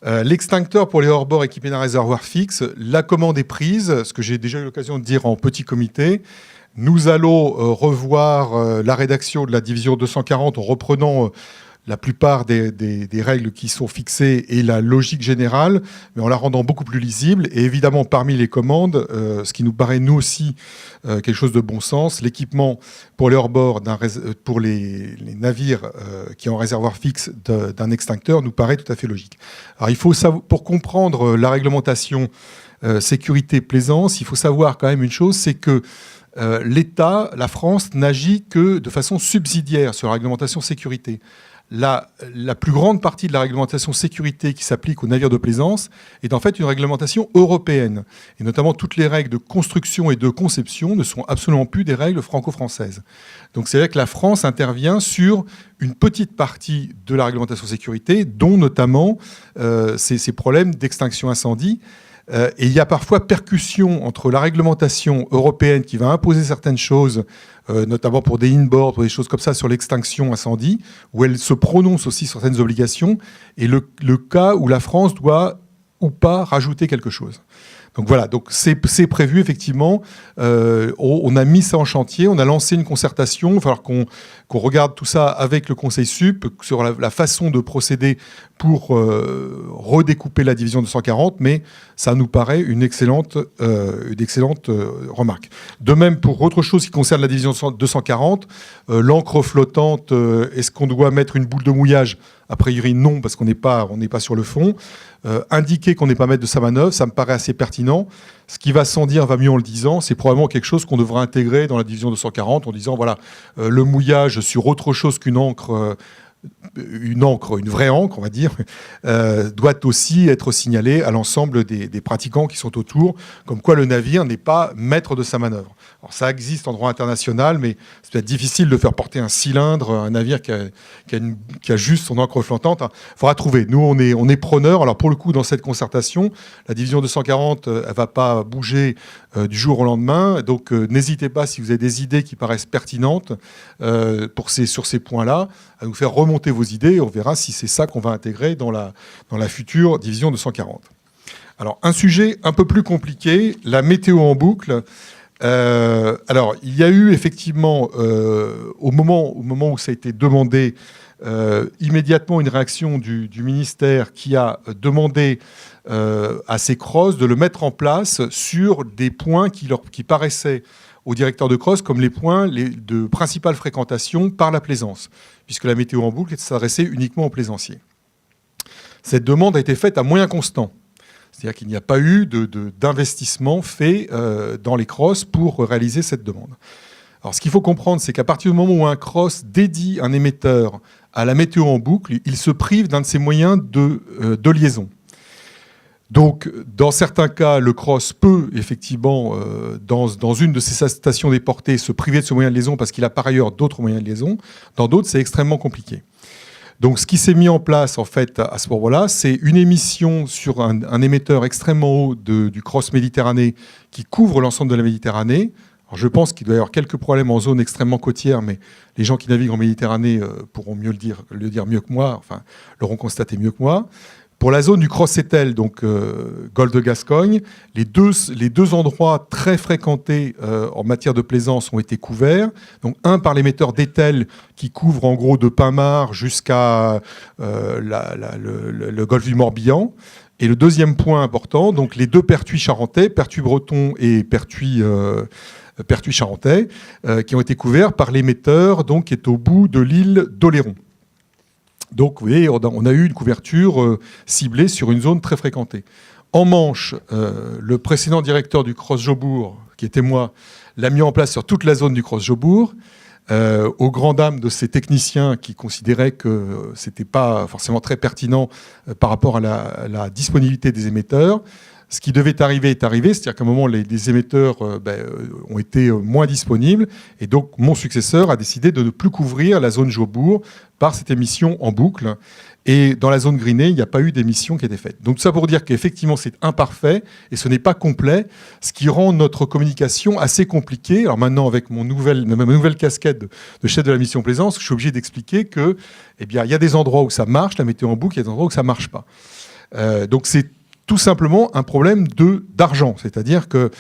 L'extincteur pour les hors-bords équipés d'un réservoir fixe, la commande est prise, ce que j'ai déjà eu l'occasion de dire en petit comité. Nous allons revoir la rédaction de la division 240 en reprenant la plupart des règles qui sont fixées et la logique générale, mais en la rendant beaucoup plus lisible. Et évidemment, parmi les commandes, ce qui nous paraît, nous aussi, quelque chose de bon sens, l'équipement pour les hors-bords, pour les navires qui ont un réservoir fixe d'un extincteur, nous paraît tout à fait logique. Alors, il faut savoir, pour comprendre la réglementation sécurité plaisance, il faut savoir quand même une chose, c'est que l'État, la France, n'agit que de façon subsidiaire sur la réglementation sécurité. la plus grande partie de la réglementation sécurité qui s'applique aux navires de plaisance est en fait une réglementation européenne. Et notamment, toutes les règles de construction et de conception ne sont absolument plus des règles franco-françaises. Donc c'est vrai que la France intervient sur une petite partie de la réglementation sécurité, dont notamment ces problèmes d'extinction incendie. Et il y a parfois percussion entre la réglementation européenne qui va imposer certaines choses, notamment pour des inboards, pour des choses comme ça sur l'extinction incendie, où elle se prononce aussi sur certaines obligations, et le cas où la France doit ou pas rajouter quelque chose. Donc voilà, donc c'est prévu effectivement. On a mis ça en chantier, on a lancé une concertation. Il va falloir qu'on regarde tout ça avec le Conseil Sup sur la façon de procéder pour redécouper la division 240, mais ça nous paraît une excellente remarque. De même, pour autre chose qui concerne la division 240, l'encre flottante, est-ce qu'on doit mettre une boule de mouillage ? A priori, non, parce qu'on n'est pas sur le fond. Indiquer qu'on n'est pas maître de sa manœuvre, ça me paraît assez pertinent. Ce qui va sans dire va mieux en le disant. C'est probablement quelque chose qu'on devra intégrer dans la division 240 en disant, voilà, le mouillage sur autre chose qu'une encre, une vraie encre, on va dire, doit aussi être signalé à l'ensemble des pratiquants qui sont autour, comme quoi le navire n'est pas maître de sa manœuvre. Alors ça existe en droit international, mais c'est peut-être difficile de faire porter un cylindre à un navire qui a juste son encre flottante. Il faudra trouver. Nous, on est preneurs. Alors pour le coup, dans cette concertation, la division 240, elle ne va pas bouger du jour au lendemain. Donc n'hésitez pas, si vous avez des idées qui paraissent pertinentes sur ces points-là, à nous faire remonter vos idées. On verra si c'est ça qu'on va intégrer dans la future division 240. Alors un sujet un peu plus compliqué, la météo en boucle. Alors, il y a eu effectivement, au moment où ça a été demandé, immédiatement une réaction du ministère qui a demandé à ces crosses de le mettre en place sur des points qui paraissaient au directeur de cross comme les points de principale fréquentation par la plaisance, puisque la météo en boucle s'adressait uniquement aux plaisanciers. Cette demande a été faite à moyens constants. C'est-à-dire qu'il n'y a pas eu d'investissement fait dans les crosses pour réaliser cette demande. Alors, ce qu'il faut comprendre, c'est qu'à partir du moment où un cross dédie un émetteur à la météo en boucle, il se prive d'un de ses moyens de liaison. Donc, dans certains cas, le cross peut effectivement, dans une de ses stations déportées, se priver de ce moyen de liaison parce qu'il a par ailleurs d'autres moyens de liaison. Dans d'autres, c'est extrêmement compliqué. Donc, ce qui s'est mis en place, en fait, à ce moment-là, c'est une émission sur un émetteur extrêmement haut du cross Méditerranée qui couvre l'ensemble de la Méditerranée. Alors, je pense qu'il doit y avoir quelques problèmes en zone extrêmement côtière, mais les gens qui naviguent en Méditerranée pourront mieux le dire mieux que moi, enfin, l'auront constaté mieux que moi. Pour la zone du Cross-Etel, donc Golfe de Gascogne, les deux endroits très fréquentés en matière de plaisance ont été couverts. Donc un par l'émetteur d'Etel qui couvre en gros de Pinmar jusqu'à le golfe du Morbihan. Et le deuxième point important, donc les deux Pertuis charentais, Pertuis breton et Pertuis charentais, qui ont été couverts par l'émetteur donc, qui est au bout de l'île d'Oléron. Donc, vous voyez, on a eu une couverture ciblée sur une zone très fréquentée. En Manche, le précédent directeur du Cross-Jobourg, qui était moi, l'a mis en place sur toute la zone du Cross-Jobourg, aux grandes dames de ces techniciens qui considéraient que ce n'était pas forcément très pertinent par rapport à la disponibilité des émetteurs. Ce qui devait arriver est arrivé, c'est-à-dire qu'à un moment, les émetteurs ont été moins disponibles. Et donc, mon successeur a décidé de ne plus couvrir la zone Jobourg par cette émission en boucle. Et dans la zone Griné, il n'y a pas eu d'émission qui a été faite. Donc, tout ça pour dire qu'effectivement, c'est imparfait et ce n'est pas complet, ce qui rend notre communication assez compliquée. Alors maintenant, avec ma nouvelle casquette de chef de la mission Plaisance, je suis obligé d'expliquer que, eh bien, il y a des endroits où ça marche, la météo en boucle, il y a des endroits où ça ne marche pas. Donc, c'est tout simplement un problème d'argent. C'est-à-dire que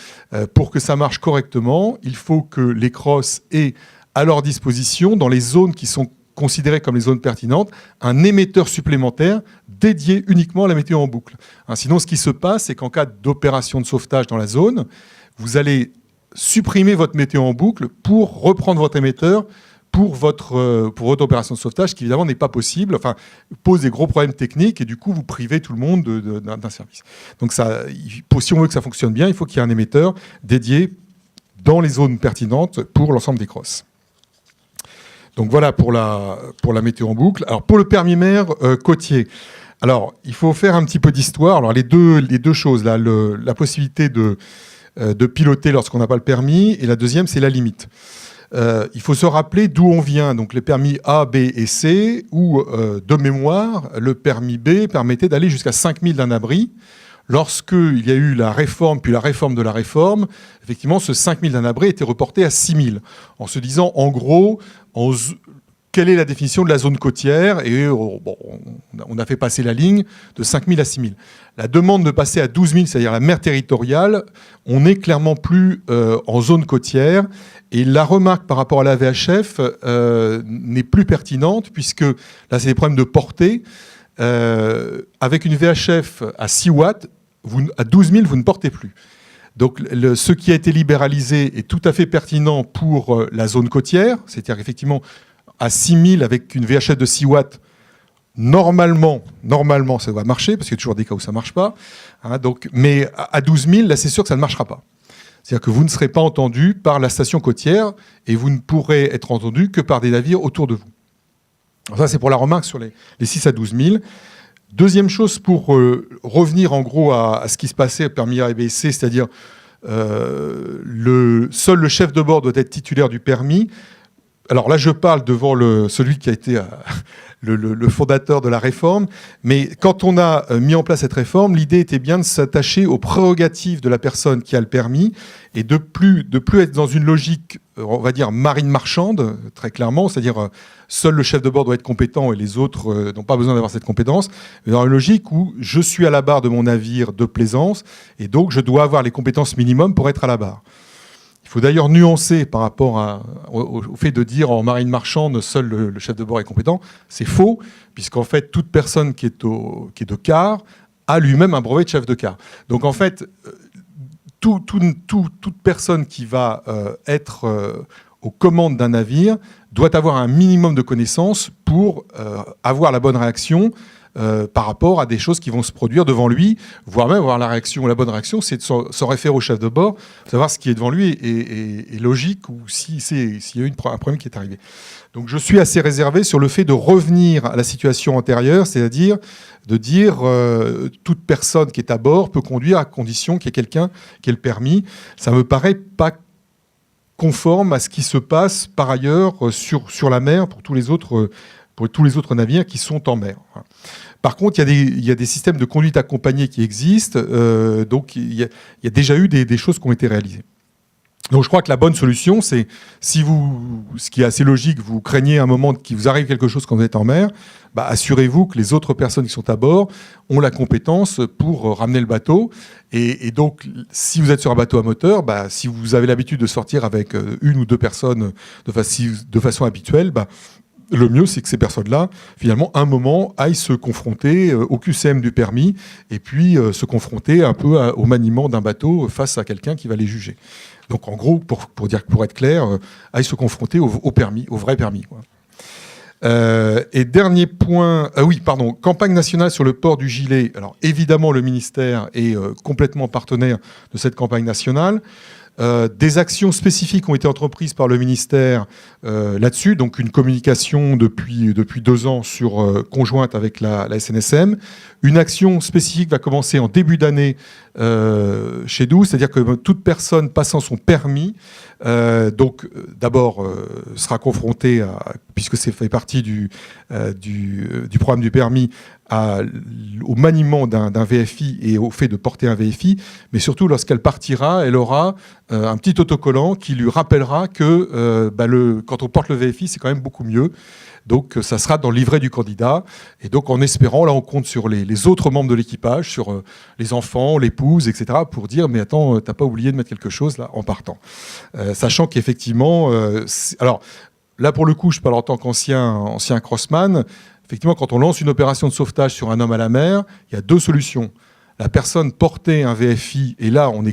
pour que ça marche correctement, il faut que les crosses aient à leur disposition, dans les zones qui sont considérées comme les zones pertinentes, un émetteur supplémentaire dédié uniquement à la météo en boucle. Sinon, ce qui se passe, c'est qu'en cas d'opération de sauvetage dans la zone, vous allez supprimer votre météo en boucle pour reprendre votre émetteur pour votre opération de sauvetage, qui évidemment n'est pas possible, enfin, pose des gros problèmes techniques, et du coup, vous privez tout le monde d'un service. Donc, si on veut que ça fonctionne bien, il faut qu'il y ait un émetteur dédié dans les zones pertinentes pour l'ensemble des crosses. Donc voilà pour la météo en boucle. Alors pour le permis mer côtier, alors il faut faire un petit peu d'histoire. Alors les deux choses, là, la possibilité de piloter lorsqu'on n'a pas le permis, et la deuxième, c'est la limite. Il faut se rappeler d'où on vient. Donc les permis A, B et C, où de mémoire, le permis B permettait d'aller jusqu'à 5000 d'un abri. Lorsqu'il y a eu la réforme, puis la réforme de la réforme, effectivement, ce 5000 d'un abri était reporté à 6000, en se disant, en gros, quelle est la définition de la zone côtière ? Et bon, on a fait passer la ligne de 5000 à 6000. La demande de passer à 12 000, c'est-à-dire la mer territoriale, on n'est clairement plus en zone côtière. Et la remarque par rapport à la VHF n'est plus pertinente, puisque là, c'est des problèmes de portée. Avec une VHF à 6 watts, à 12 000, vous ne portez plus. Donc ce qui a été libéralisé est tout à fait pertinent pour la zone côtière, c'est-à-dire qu'effectivement, à 6 000, avec une VHF de 6 watts, normalement, ça va marcher, parce qu'il y a toujours des cas où ça ne marche pas. Hein, mais à 12 000, là, c'est sûr que ça ne marchera pas. C'est-à-dire que vous ne serez pas entendu par la station côtière, et vous ne pourrez être entendu que par des navires autour de vous. Alors ça, c'est pour la remarque sur les 6 à 12 000. Deuxième chose, pour revenir en gros à ce qui se passait permis A, B et C, c'est-à-dire seul le chef de bord doit être titulaire du permis. Alors là, je parle devant celui qui a été le fondateur de la réforme, mais quand on a mis en place cette réforme, l'idée était bien de s'attacher aux prérogatives de la personne qui a le permis et de plus être dans une logique, on va dire, marine marchande, très clairement, c'est-à-dire seul le chef de bord doit être compétent et les autres n'ont pas besoin d'avoir cette compétence, mais dans une logique où je suis à la barre de mon navire de plaisance et donc je dois avoir les compétences minimum pour être à la barre. Il faut d'ailleurs nuancer par rapport au fait de dire en marine marchande, seul le chef de bord est compétent. C'est faux, puisqu'en fait, toute personne qui est de quart a lui-même un brevet de chef de quart. Donc en fait, toute personne qui va être aux commandes d'un navire doit avoir un minimum de connaissances pour avoir la bonne réaction par rapport à des choses qui vont se produire devant lui, voire même avoir la réaction, la bonne réaction, c'est de s'en référer au chef de bord, savoir ce qui est devant lui est logique ou s'il y a eu un problème qui est arrivé. Donc je suis assez réservé sur le fait de revenir à la situation antérieure, c'est-à-dire de dire toute personne qui est à bord peut conduire à condition qu'il y ait quelqu'un qui ait le permis. Ça me paraît pas conforme à ce qui se passe par ailleurs sur la mer pour tous les autres navires qui sont en mer. Par contre, il y a des systèmes de conduite accompagnée qui existent, donc il y a déjà eu des choses qui ont été réalisées. Donc je crois que la bonne solution, c'est, ce qui est assez logique, vous craignez un moment qu'il vous arrive quelque chose quand vous êtes en mer, assurez-vous que les autres personnes qui sont à bord ont la compétence pour ramener le bateau. Et donc, si vous êtes sur un bateau à moteur, si vous avez l'habitude de sortir avec une ou deux personnes de façon habituelle, le mieux, c'est que ces personnes-là, finalement, à un moment, aillent se confronter au QCM du permis et puis se confronter un peu au maniement d'un bateau face à quelqu'un qui va les juger. Donc, en gros, pour être clair, aillent se confronter au permis, au vrai permis, quoi. Et dernier point, campagne nationale sur le port du gilet. Alors, évidemment, le ministère est complètement partenaire de cette campagne nationale. Des actions spécifiques ont été entreprises par le ministère là-dessus, donc une communication depuis 2 ans conjointe avec la SNSM. Une action spécifique va commencer en début d'année chez nous, c'est-à-dire que toute personne passant son permis, d'abord sera confrontée, puisque ça fait partie du programme du permis, au maniement d'un VFI et au fait de porter un VFI, mais surtout lorsqu'elle partira, elle aura un petit autocollant qui lui rappellera que quand on porte le VFI, c'est quand même beaucoup mieux. Donc ça sera dans le livret du candidat. Et donc en espérant, là on compte sur les autres membres de l'équipage, sur les enfants, l'épouse, etc., pour dire mais attends, t'as pas oublié de mettre quelque chose là en partant. Sachant qu'effectivement, alors là pour le coup, je parle en tant qu'ancien crossman. Effectivement, quand on lance une opération de sauvetage sur un homme à la mer, il y a 2 solutions. La personne portait un VFI et là on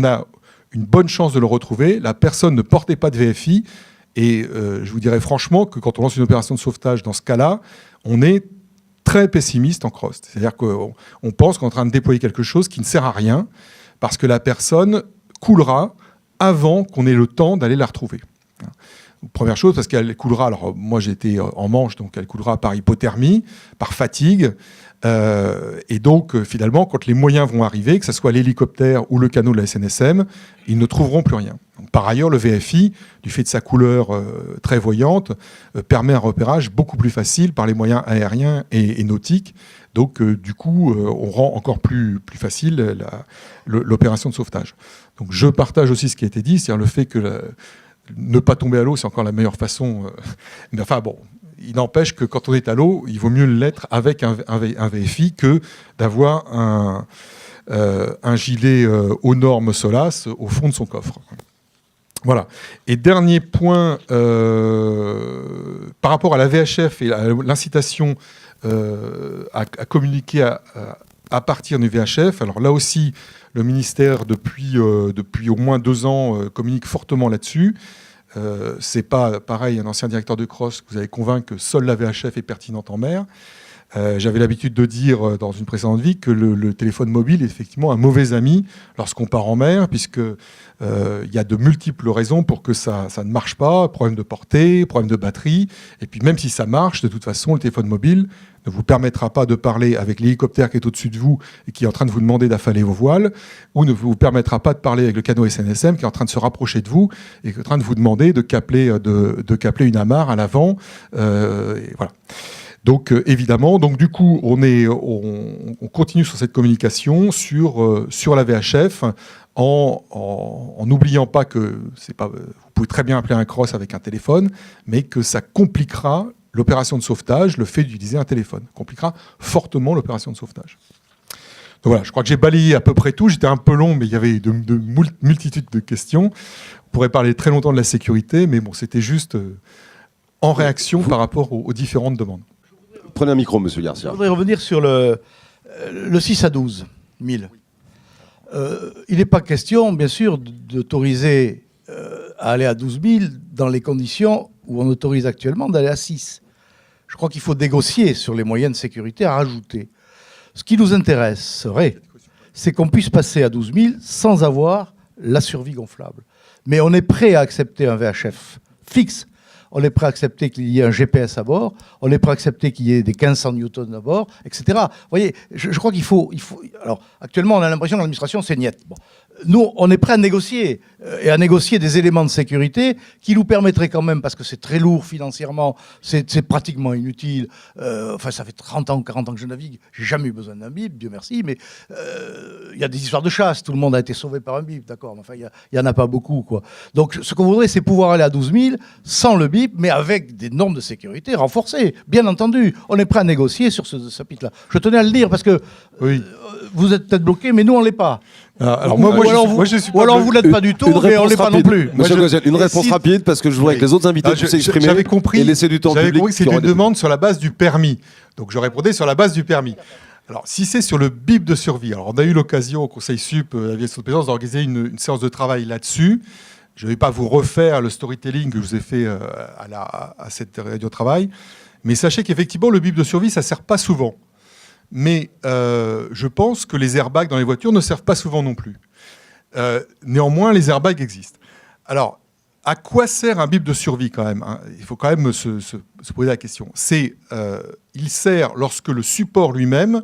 a une bonne chance de le retrouver. La personne ne portait pas de VFI. Et je vous dirais franchement que quand on lance une opération de sauvetage dans ce cas-là, on est très pessimiste en cross. C'est-à-dire qu'on pense qu'on est en train de déployer quelque chose qui ne sert à rien parce que la personne coulera avant qu'on ait le temps d'aller la retrouver. Première chose, parce qu'elle coulera, alors moi j'étais en Manche, donc elle coulera par hypothermie, par fatigue. Et donc, finalement, quand les moyens vont arriver, que ce soit l'hélicoptère ou le canot de la SNSM, ils ne trouveront plus rien. Donc, par ailleurs, le VFI, du fait de sa couleur très voyante, permet un repérage beaucoup plus facile par les moyens aériens et nautiques. Donc, du coup, on rend encore plus facile l'opération de sauvetage. Donc, je partage aussi ce qui a été dit, c'est-à-dire le fait que ne pas tomber à l'eau, c'est encore la meilleure façon. Mais enfin, bon... Il n'empêche que quand on est à l'eau, il vaut mieux l'être avec un VFI que d'avoir un gilet aux normes SOLAS au fond de son coffre. Voilà. Et dernier point, par rapport à la VHF et à l'incitation à communiquer à partir du VHF, alors là aussi, le ministère, depuis au moins 2 ans, communique fortement là-dessus. C'est pas pareil, un ancien directeur de Cross que vous allez convaincre que seule la VHF est pertinente en mer. J'avais l'habitude de dire dans une précédente vie que le téléphone mobile est effectivement un mauvais ami lorsqu'on part en mer, puisque il y a de multiples raisons pour que ça ne marche pas, problème de portée, problème de batterie, et puis même si ça marche, de toute façon, le téléphone mobile ne vous permettra pas de parler avec l'hélicoptère qui est au-dessus de vous et qui est en train de vous demander d'affaler vos voiles, ou ne vous permettra pas de parler avec le canot SNSM qui est en train de se rapprocher de vous et qui est en train de vous demander de capler une amarre à l'avant. Et voilà. Donc évidemment, donc du coup, on continue sur cette communication sur la VHF en n'oubliant pas que vous pouvez très bien appeler un cross avec un téléphone, mais que ça compliquera l'opération de sauvetage, le fait d'utiliser un téléphone compliquera fortement l'opération de sauvetage. Donc voilà, je crois que j'ai balayé à peu près tout. J'étais un peu long, mais il y avait de multitudes de questions. On pourrait parler très longtemps de la sécurité, mais bon, c'était juste en réaction par rapport aux différentes demandes. Prenez un micro, monsieur Garcia. Je voudrais revenir sur le 6 à 12 000. Il n'est pas question, bien sûr, d'autoriser à aller à 12 000 dans les conditions où on autorise actuellement d'aller à 6. Je crois qu'il faut négocier sur les moyens de sécurité à rajouter. Ce qui nous intéresserait, c'est qu'on puisse passer à 12 000 sans avoir la survie gonflable. Mais on est prêt à accepter un VHF fixe. On est prêt à accepter qu'il y ait un GPS à bord, on est prêt à accepter qu'il y ait des 1500 newtons à bord, etc. Vous voyez, je crois qu'il faut... Alors, actuellement, on a l'impression que l'administration, c'est niette. Bon. Nous, on est prêt à négocier, et à négocier des éléments de sécurité qui nous permettraient quand même, parce que c'est très lourd financièrement, c'est pratiquement inutile. Enfin, ça fait 30 ans, 40 ans que je navigue, j'ai jamais eu besoin d'un bip, Dieu merci, mais il y a des histoires de chasse, tout le monde a été sauvé par un bip, d'accord, mais enfin, il n'y en a pas beaucoup, quoi. Donc, ce qu'on voudrait, c'est pouvoir aller à 12 000 sans le bip, mais avec des normes de sécurité renforcées, bien entendu. On est prêt à négocier sur ce chapitre-là. Je tenais à le dire, parce que oui. Vous êtes peut-être bloqué, mais nous, on ne l'est pas. Alors ou alors vous l'êtes pas du tout, mais on l'est pas non plus. Monsieur Gauziel, une réponse rapide, parce que je voudrais que les autres invités puissent s'exprimer. J'avais compris, et laisser du temps j'avais public. compris que c'était une demande sur la base du permis. Donc je répondais sur la base du permis. Alors si c'est sur le BIP de survie, alors on a eu l'occasion au Conseil Sup, à l'aviation de plaisance, d'organiser une séance de travail là-dessus. Je ne vais pas vous refaire le storytelling que je vous ai fait à cette réunion de travail, mais sachez qu'effectivement le BIP de survie, ça ne sert pas souvent. Mais je pense que les airbags dans les voitures ne servent pas souvent non plus. Néanmoins, les airbags existent. Alors, à quoi sert un bip de survie quand même, hein? Il faut quand même se poser la question. Il sert lorsque le support lui-même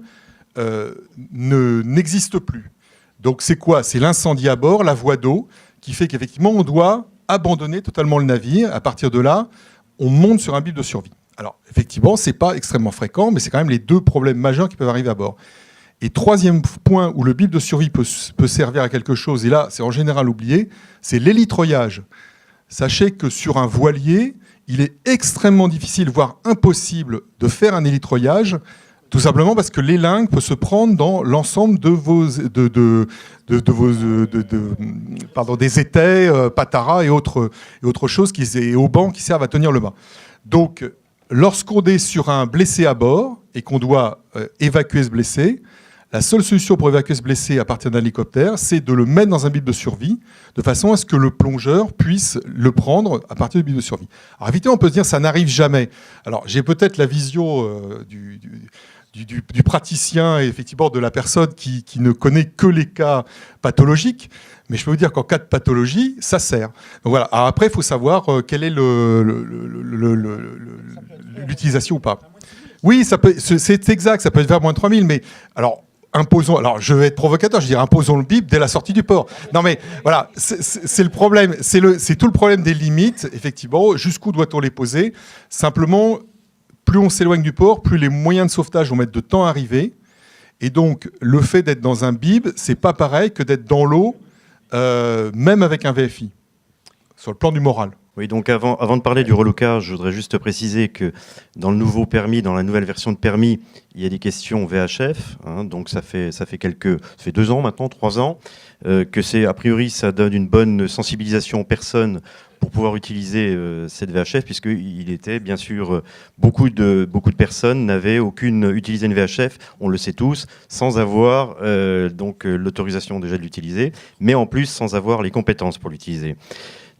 n'existe plus. Donc c'est quoi? C'est l'incendie à bord, la voie d'eau, qui fait qu'effectivement on doit abandonner totalement le navire. À partir de là, on monte sur un bip de survie. Alors, effectivement, ce n'est pas extrêmement fréquent, mais c'est quand même les 2 problèmes majeurs qui peuvent arriver à bord. Et troisième point où le bip de survie peut servir à quelque chose, et là, c'est en général oublié, c'est l'hélitreuillage. Sachez que sur un voilier, il est extrêmement difficile, voire impossible, de faire un hélitreuillage, tout simplement parce que l'élingue peut se prendre dans l'ensemble des étais, pataras et autres choses, et haubans qui servent à tenir le mât. Donc, lorsqu'on est sur un blessé à bord et qu'on doit évacuer ce blessé, la seule solution pour évacuer ce blessé à partir d'un hélicoptère, c'est de le mettre dans un bip de survie, de façon à ce que le plongeur puisse le prendre à partir du bip de survie. Alors évidemment, on peut se dire ça n'arrive jamais. Alors j'ai peut-être la vision du du praticien et effectivement de la personne qui ne connaît que les cas pathologiques. Mais je peux vous dire qu'en cas de pathologie, ça sert. Donc voilà. Alors après, il faut savoir quelle est l'utilisation ou pas. Oui, c'est exact, ça peut être vers moins de 3000, mais alors, imposons, alors je vais être provocateur, je dirais imposons le bip dès la sortie du port. Non mais voilà, c'est le problème, c'est tout le problème des limites, effectivement, jusqu'où doit-on les poser? Simplement, plus on s'éloigne du port, plus les moyens de sauvetage vont mettre de temps à arriver, et donc le fait d'être dans un bib, c'est pas pareil que d'être dans l'eau, même avec un VFI, sur le plan du moral. Oui, donc avant de parler du relocage, je voudrais juste préciser que dans le nouveau permis, dans la nouvelle version de permis, il y a des questions VHF. Hein, donc ça fait 2 ans maintenant, 3 ans, que a priori ça donne une bonne sensibilisation aux personnes pour pouvoir utiliser cette VHF, puisqu'il était bien sûr beaucoup de personnes n'avaient utilisé une VHF, on le sait tous, sans avoir l'autorisation déjà de l'utiliser, mais en plus sans avoir les compétences pour l'utiliser.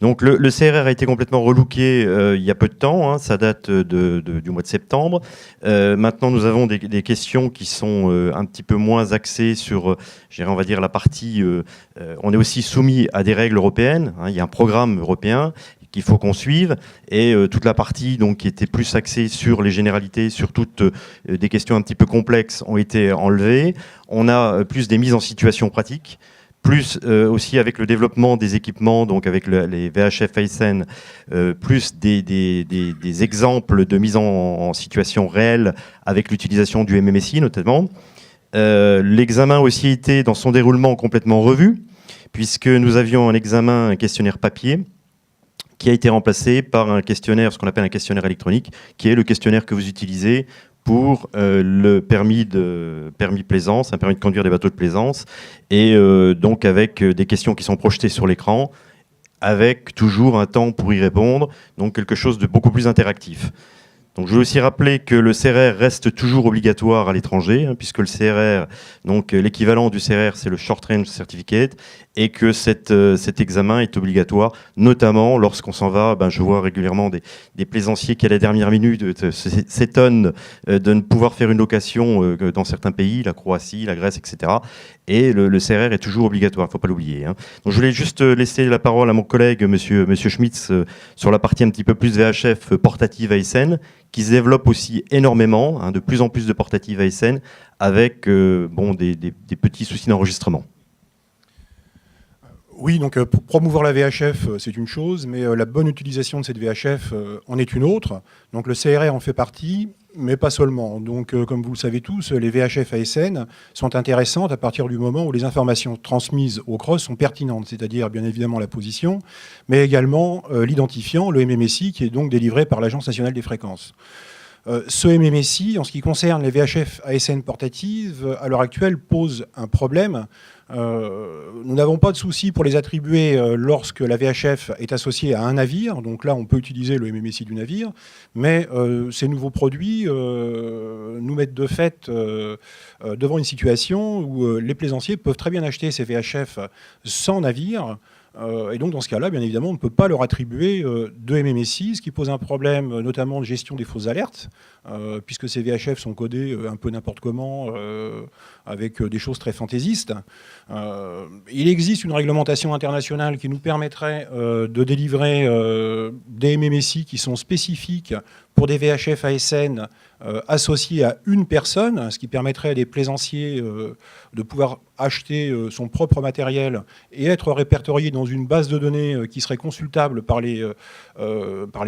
Donc le CRR a été complètement relooké il y a peu de temps, hein, ça date du mois de septembre. Maintenant, nous avons des questions qui sont un petit peu moins axées sur, on va dire, la partie... on est aussi soumis à des règles européennes, hein, il y a un programme européen qu'il faut qu'on suive, et toute la partie donc, qui était plus axée sur les généralités, sur toutes des questions un petit peu complexes, ont été enlevées. On a plus des mises en situation pratiques, plus aussi avec le développement des équipements, donc avec les VHF ASN, plus des exemples de mise en situation réelle avec l'utilisation du MMSI notamment. L'examen aussi était dans son déroulement complètement revu, puisque nous avions un questionnaire papier, qui a été remplacé par un questionnaire, ce qu'on appelle un questionnaire électronique, qui est le questionnaire que vous utilisez pour le permis plaisance, un permis de conduire des bateaux de plaisance, et donc avec des questions qui sont projetées sur l'écran, avec toujours un temps pour y répondre, donc quelque chose de beaucoup plus interactif. Donc je veux aussi rappeler que le CRR reste toujours obligatoire à l'étranger, hein, puisque le CRR, donc l'équivalent du CRR, c'est le Short Range Certificate, et que cet examen est obligatoire, notamment lorsqu'on s'en va. Je vois régulièrement des plaisanciers qui, à la dernière minute, s'étonnent de ne pouvoir faire une location dans certains pays, la Croatie, la Grèce, etc. Et le CRR est toujours obligatoire, il ne faut pas l'oublier. Hein. Donc je voulais juste laisser la parole à mon collègue, monsieur Schmitz, sur la partie un petit peu plus VHF portative ASN, qui se développe aussi énormément, hein, de plus en plus de portatives ASN, avec des petits soucis d'enregistrement. Oui, donc pour promouvoir la VHF, c'est une chose, mais la bonne utilisation de cette VHF en est une autre. Donc le CRR en fait partie, mais pas seulement. Donc comme vous le savez tous, les VHF ASN sont intéressantes à partir du moment où les informations transmises au CROSS sont pertinentes, c'est-à-dire bien évidemment la position, mais également l'identifiant, le MMSI, qui est donc délivré par l'Agence nationale des fréquences. Ce MMSI, en ce qui concerne les VHF ASN portatives, à l'heure actuelle, pose un problème. Nous n'avons pas de souci pour les attribuer lorsque la VHF est associée à un navire. Donc là, on peut utiliser le MMSI du navire. Mais ces nouveaux produits nous mettent de fait devant une situation où les plaisanciers peuvent très bien acheter ces VHF sans navire. Et donc, dans ce cas-là, bien évidemment, on ne peut pas leur attribuer de MMSI, ce qui pose un problème, notamment de gestion des fausses alertes, puisque ces VHF sont codés un peu n'importe comment, avec des choses très fantaisistes. Il existe une réglementation internationale qui nous permettrait de délivrer des MMSI qui sont spécifiques pour des VHF ASN associés à une personne, ce qui permettrait à des plaisanciers de pouvoir acheter son propre matériel et être répertorié dans une base de données qui serait consultable par les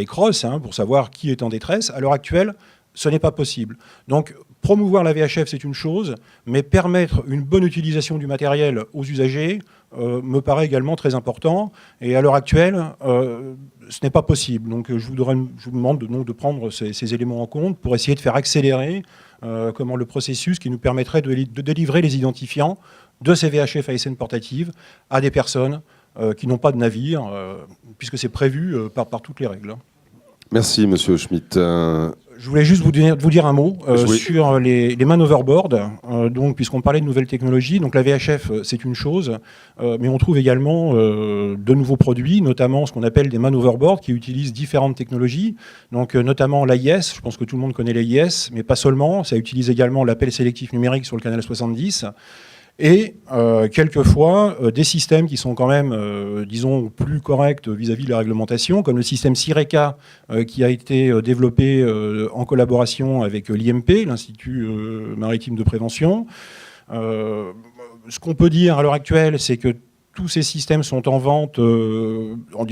CROSS, hein, pour savoir qui est en détresse. À l'heure actuelle, ce n'est pas possible. Donc, promouvoir la VHF, c'est une chose, mais permettre une bonne utilisation du matériel aux usagers me paraît également très important. Et à l'heure actuelle, ce n'est pas possible. Donc, je vous demande de prendre ces éléments en compte pour essayer de faire accélérer le processus qui nous permettrait de délivrer les identifiants de ces VHF ASN portatives à des personnes qui n'ont pas de navire, puisque c'est prévu par toutes les règles. Merci, monsieur Schmitt. Je voulais juste vous dire un mot Oui. sur les man overboard. Donc, puisqu'on parlait de nouvelles technologies, donc la VHF, c'est une chose, mais on trouve également de nouveaux produits, notamment ce qu'on appelle des man overboard, qui utilisent différentes technologies. Donc, notamment l'AIS. Je pense que tout le monde connaît l'AIS, mais pas seulement. Ça utilise également l'appel sélectif numérique sur le canal 70. Et quelquefois, des systèmes qui sont quand même, disons, plus corrects vis-à-vis de la réglementation, comme le système CIRECA, qui a été développé en collaboration avec l'IMP, l'Institut maritime de prévention. Ce qu'on peut dire à l'heure actuelle, c'est que tous ces systèmes sont en vente, on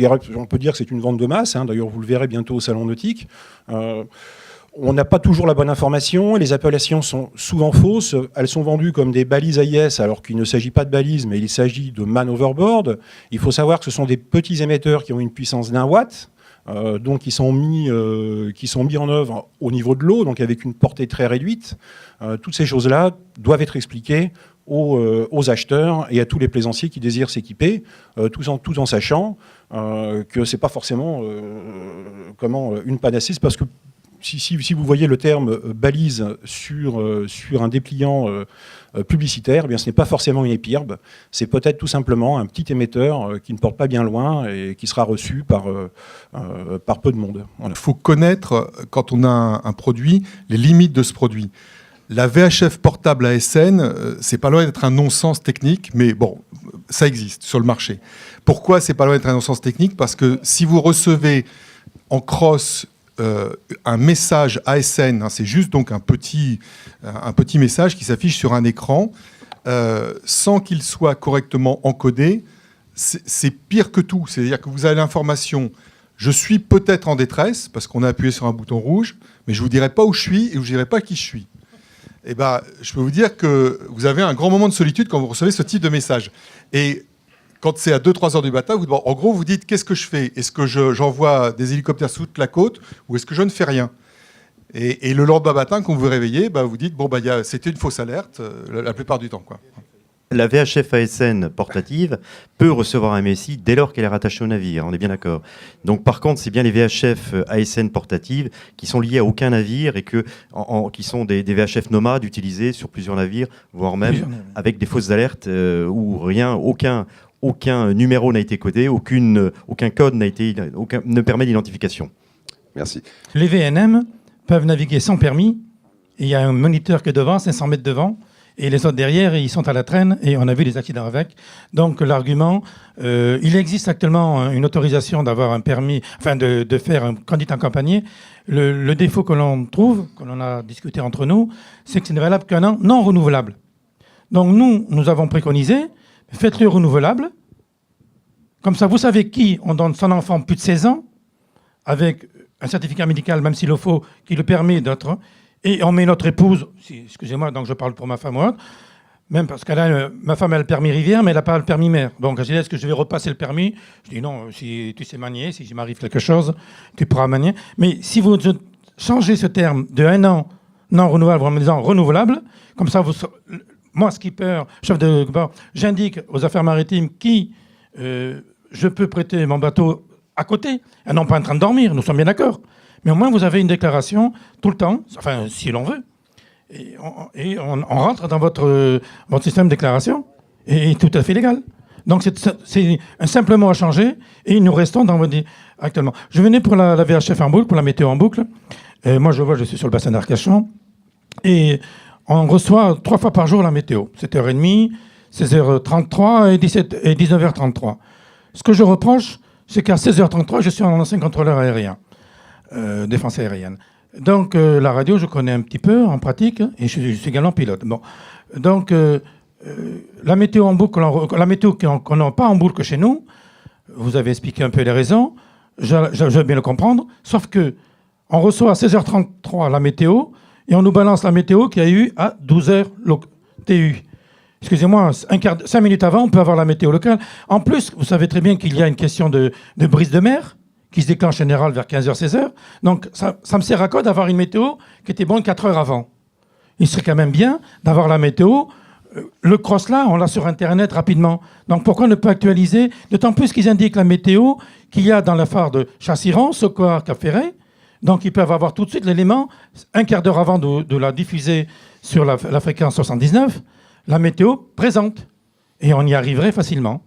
peut dire que c'est une vente de masse, hein, d'ailleurs vous le verrez bientôt au Salon Nautique. On n'a pas toujours la bonne information, les appellations sont souvent fausses, elles sont vendues comme des balises AIS alors qu'il ne s'agit pas de balises mais il s'agit de man overboard. Il faut savoir que ce sont des petits émetteurs qui ont une puissance d'1 watt, donc qui sont mis en œuvre au niveau de l'eau, donc avec une portée très réduite. Toutes ces choses-là doivent être expliquées aux acheteurs et à tous les plaisanciers qui désirent s'équiper, tout en sachant que c'est pas forcément une panacée, parce que si vous voyez le terme balise sur un dépliant publicitaire, eh bien, ce n'est pas forcément une épirbe, c'est peut-être tout simplement un petit émetteur qui ne porte pas bien loin et qui sera reçu par peu de monde. Voilà. Il faut connaître, quand on a un produit, les limites de ce produit. La VHF portable ASN, c'est pas loin d'être un non-sens technique, mais bon, ça existe sur le marché. Pourquoi c'est pas loin d'être un non-sens technique? Parce que si vous recevez en cross un message ASN, hein, c'est juste donc un petit message qui s'affiche sur un écran, sans qu'il soit correctement encodé, c'est pire que tout. C'est-à-dire que vous avez l'information, je suis peut-être en détresse, parce qu'on a appuyé sur un bouton rouge, mais je ne vous dirai pas où je suis et je ne vous dirai pas qui je suis. Eh ben, je peux vous dire que vous avez un grand moment de solitude quand vous recevez ce type de message. Et quand c'est à 2-3 heures du matin, en gros, vous dites, qu'est-ce que je fais? Est-ce que j'envoie des hélicoptères sous toute la côte ou est-ce que je ne fais rien? Et le lendemain matin, quand vous vous réveillez, vous dites, c'était une fausse alerte la plupart du temps, quoi. La VHF ASN portative peut recevoir un MSI dès lors qu'elle est rattachée au navire, on est bien d'accord. Donc par contre, c'est bien les VHF ASN portatives qui sont liées à aucun navire et qui sont des VHF nomades utilisés sur plusieurs navires, voire même avec des fausses alertes où aucun numéro n'a été codé, aucun code ne permet l'identification. Merci. Les VNM peuvent naviguer sans permis. Il y a un moniteur qui est devant, 500 mètres devant. Et les autres derrière, ils sont à la traîne et on a vu des accidents avec. Donc l'argument, il existe actuellement une autorisation d'avoir un permis, enfin de faire un conduite en compagnie. Le défaut que l'on trouve, que l'on a discuté entre nous, c'est que ce n'est valable qu'un an non renouvelable. Donc nous avons préconisé, faites-le renouvelable. Comme ça, vous savez qui on donne son enfant plus de 16 ans, avec un certificat médical, même s'il le faut, qui le permet d'être... Et on met notre épouse, excusez-moi, donc je parle pour ma femme ou autre, même parce que ma femme a le permis rivière, mais elle n'a pas le permis mer. Donc elle dit, est-ce que je vais repasser le permis? Je dis non, si tu sais manier, si m'arrive quelque chose, tu pourras manier. Mais si vous changez ce terme de 1 an non renouvelable en me disant renouvelable, comme ça, moi, skipper, chef de bord, j'indique aux affaires maritimes qui je peux prêter mon bateau à côté, et non pas en train de dormir, nous sommes bien d'accord. Mais au moins, vous avez une déclaration tout le temps, enfin, si l'on veut. Et on rentre dans votre système de déclaration, et tout à fait légal. Donc, c'est un simple mot à changer, et nous restons dans votre... actuellement. Je venais pour la VHF en boucle, pour la météo en boucle. Moi, je suis sur le bassin d'Arcachon, et on reçoit 3 fois par jour la météo. 7h30, 16h33 et 19h33. Ce que je reproche, c'est qu'à 16h33, je suis un ancien contrôleur aérien. Défense aérienne. Donc la radio, je connais un petit peu en pratique et je suis également pilote. Bon. Donc la météo en boucle, la météo qu'on n'a pas en boucle chez nous, vous avez expliqué un peu les raisons, je veux bien le comprendre, sauf que on reçoit à 16h33 la météo et on nous balance la météo qu'il y a eu à 12h TU. Excusez-moi, 5 minutes avant, on peut avoir la météo locale. En plus, vous savez très bien qu'il y a une question de brise de mer qui se déclenche en général vers 15h, 16h. Donc, ça me sert à quoi d'avoir une météo qui était bonne 4 heures avant? Il serait quand même bien d'avoir la météo. Le cross, là, on l'a sur Internet rapidement. Donc, pourquoi ne pas actualiser? D'autant plus qu'ils indiquent la météo qu'il y a dans la phare de Chassiran, Socoar, Cap-Ferret, Donc ils peuvent avoir tout de suite l'élément, un quart d'heure avant de la diffuser sur la fréquence 79, la météo présente. Et on y arriverait facilement.